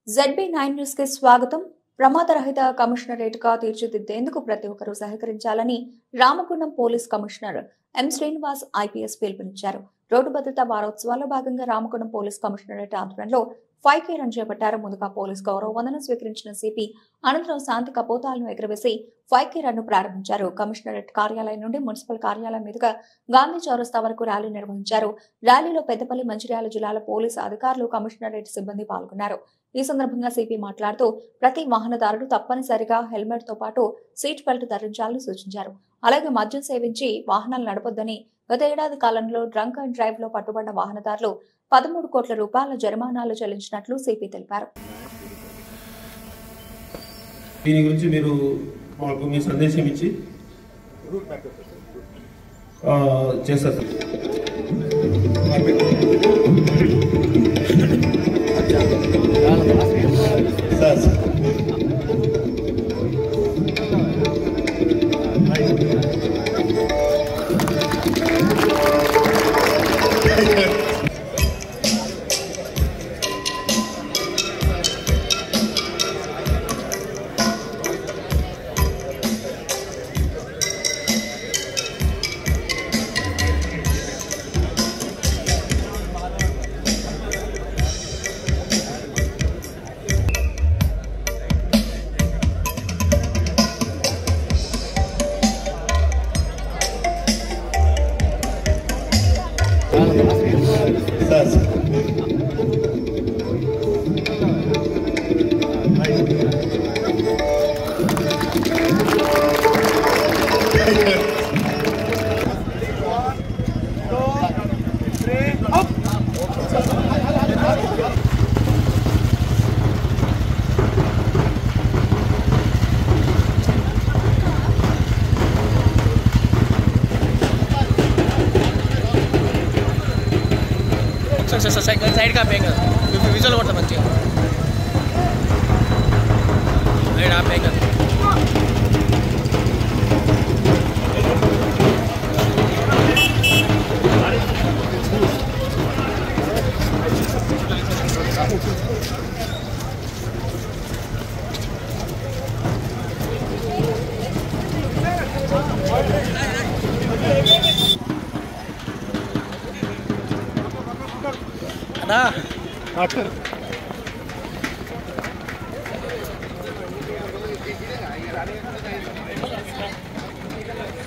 ZB9 news కి స్వాగతం. ప్రమాదరహిత కమిషనరేట్గా తీర్చిదిద్దేందుకు ప్రతి ఒక్కరూ సహకరించాలని Ramagundam police commissioner M Srinivas IPS పిలుపునిచ్చారు. రోడ్డు భద్రతా వారోత్సవాల్లో భాగంగా రామగుండం పోలీస్ కమిషనరేట్ ఆధ్వర్యంలో 5K రన్ చేపట్టారు. ముందుగా పోలీస్ గౌరవ వందనం స్వీకరించిన సిపి అనంతరం శాంతి కపోతాలను ఎగురవేసి 5K రన్ ను ప్రారంభించారు. కమిషనరేట్ కార్యాలయం నుండి మున్సిపల్ కార్యాలయం మీదుగా గాంధీ చౌరస్తా వరకు ర్యాలీ నిర్వహించారు. ర్యాలీలో పెద్దపల్లి, మంచిర్యాల జిల్లాల పోలీసు అధికారులు, కమిషనరేట్ సిబ్బంది పాల్గొన్నారు. ఈ సందర్భంగా సిపి మాట్లాడుతూ ప్రతి వాహనదారుడు తప్పనిసరిగా హెల్మెట్ తో పాటు సీట్ బెల్ట్ ధరించాలని సూచించారు. అలాగే మద్యం సేవించి వాహనాలు నడపొద్దని, గత ఏడాది కాలంలో డ్రంక్ అండ్ డ్రైవ్ లో పట్టుబడిన వాహనదారులు 13 కోట్ల రూపాయల జరిమానాలు చెల్లించినట్లు సిపి తెలిపారు. దీని గురించి మీరు మాకు మీ సందేశం ఇచ్చి చేస్తారు. साइड का पेंग विजुअल पड़ता मंచి రైట్ ఆ पेंग అన్నా డాక్టర్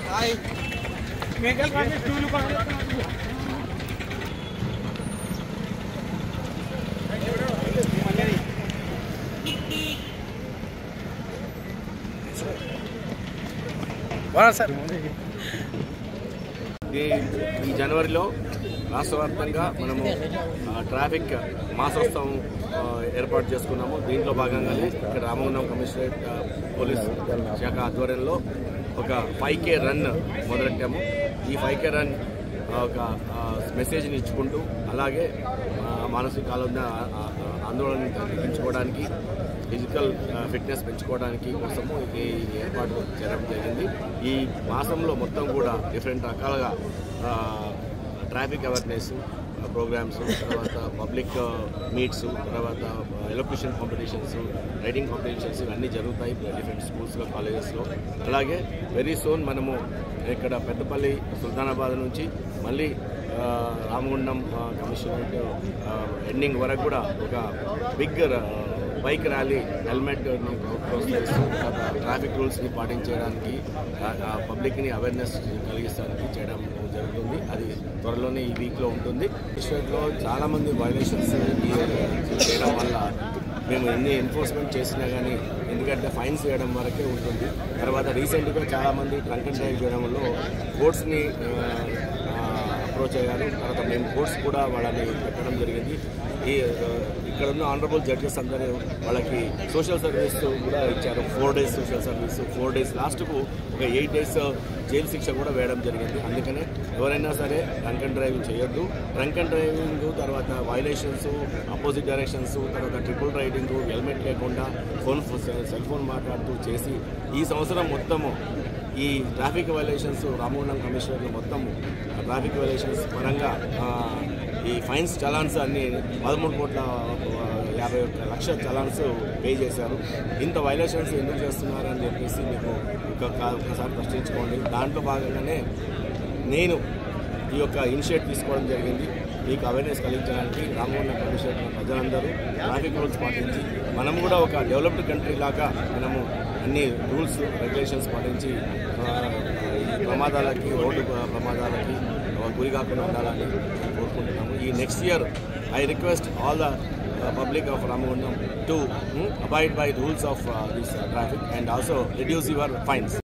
హాయ్ మేకల్ కాని టూలు పక్కన వారా సార్ ఈ జనవరిలో రాష్ట్ర వ్యాప్తంగా మనము ట్రాఫిక్ మాసోత్సవం ఏర్పాటు చేసుకున్నాము. దీంట్లో భాగంగానే ఇక్కడ రామగుండం కమిషనరేట్ పోలీస్ శాఖ ఆధ్వర్యంలో ఒక 5K రన్ మొదలెట్టాము. ఈ 5K రన్ ఒక మెసేజ్ని ఇచ్చుకుంటూ, అలాగే మానసిక ఆందోళన తగ్గించుకోవడానికి, ఫిజికల్ ఫిట్నెస్ పెంచుకోవడానికి కోసము ఈ ఏర్పాటు చేయడం జరిగింది. ఈ మాసంలో మొత్తం కూడా డిఫరెంట్ రకాలుగా ట్రాఫిక్ అవేర్నెస్ ప్రోగ్రామ్స్, తర్వాత పబ్లిక్ మీట్స్, తర్వాత ఎలక్యూషన్ కాంపిటీషన్స్, రైడింగ్ కాంపిటీషన్స్ ఇవన్నీ జరుగుతాయి డిఫరెంట్ స్కూల్స్లో, కాలేజెస్లో. అలాగే వెరీ సూన్ మనము ఇక్కడ పెద్దపల్లి, సుల్తానాబాద్ నుంచి మళ్ళీ రామగుండం కమిషనరేట్ ఎండింగ్ వరకు కూడా ఒక బిగ్ బైక్ ర్యాలీ, హెల్మెట్ని ప్రోత్సహిస్తూ ట్రాఫిక్ రూల్స్ని పాటించడానికి, పబ్లిక్ని అవేర్నెస్ కలిగించడానికి చేయడం జరుగుతుంది. అది త్వరలోనే ఈ వీక్లో ఉంటుంది. స్టేట్లో చాలామంది వైలేషన్స్ చేయడం వల్ల మేము ఎన్ని ఎన్ఫోర్స్మెంట్ చేసినా కానీ, ఎందుకంటే ఫైన్స్ వేయడం వరకే ఉంటుంది. తర్వాత రీసెంట్గా చాలామంది డ్రంక్ అండ్ డ్రైవ్ చేయడంలో కోర్ట్స్ని అప్రోచ్ అయ్యారు. తర్వాత మేము కోర్ట్స్ కూడా వాళ్ళని పెట్టడం జరిగింది. ఇక్కడ ఉన్న ఆనరబుల్ జడ్జెస్ అందరూ వాళ్ళకి సోషల్ సర్వీస్ కూడా ఇచ్చారు. 4 days సోషల్ సర్వీస్, 4 days లాస్ట్కు ఒక 8 days జైలు శిక్ష కూడా వేయడం జరిగింది. అందుకనే ఎవరైనా సరే డ్రంక్ అండ్ డ్రైవింగ్ చేయొద్దు. డ్రంక్ అండ్ డ్రైవింగ్ తర్వాత వైలేషన్స్, అపోజిట్ డైరెక్షన్స్, తర్వాత ట్రిపుల్ రైడింగ్, హెల్మెట్ లేకుండా సెల్ ఫోన్ మాట్లాడుతూ చేసి ఈ సంవత్సరం మొత్తము ఈ ట్రాఫిక్ వైలేషన్స్ రామగుండం కమిషనర్లు మొత్తం ట్రాఫిక్ వైలేషన్స్ పరంగా ఈ ఫైన్స్ చలాన్స్ అన్ని 13 కోట్ల 51 లక్షల చలాన్స్ పే చేశారు. ఇంత వైలేషన్స్ ఎందుకు చేస్తున్నారు అని చెప్పేసి మీకు ఒకసారి ప్రశ్నించుకోండి. దాంట్లో భాగంగానే నేను ఈ యొక్క ఇనిషియేట్ తీసుకోవడం జరిగింది. మీకు అవేర్నెస్ కలిగించడానికి రామగుండం కమిషనరేట్ ప్రజలందరూ ట్రాఫిక్ రూల్స్ పాటించి మనం కూడా ఒక డెవలప్డ్ కంట్రీ లాగా మనము అన్ని రూల్స్ రెగ్యులేషన్స్ పాటించి ప్రమాదాలకి రోడ్డు ప్రమాదాలకి గురి కాకుండా ఉండాలని కోరుకుంటున్నాము. ఈ next year I request all the public of Ramagundam to abide by rules of this traffic and also reduce your fines.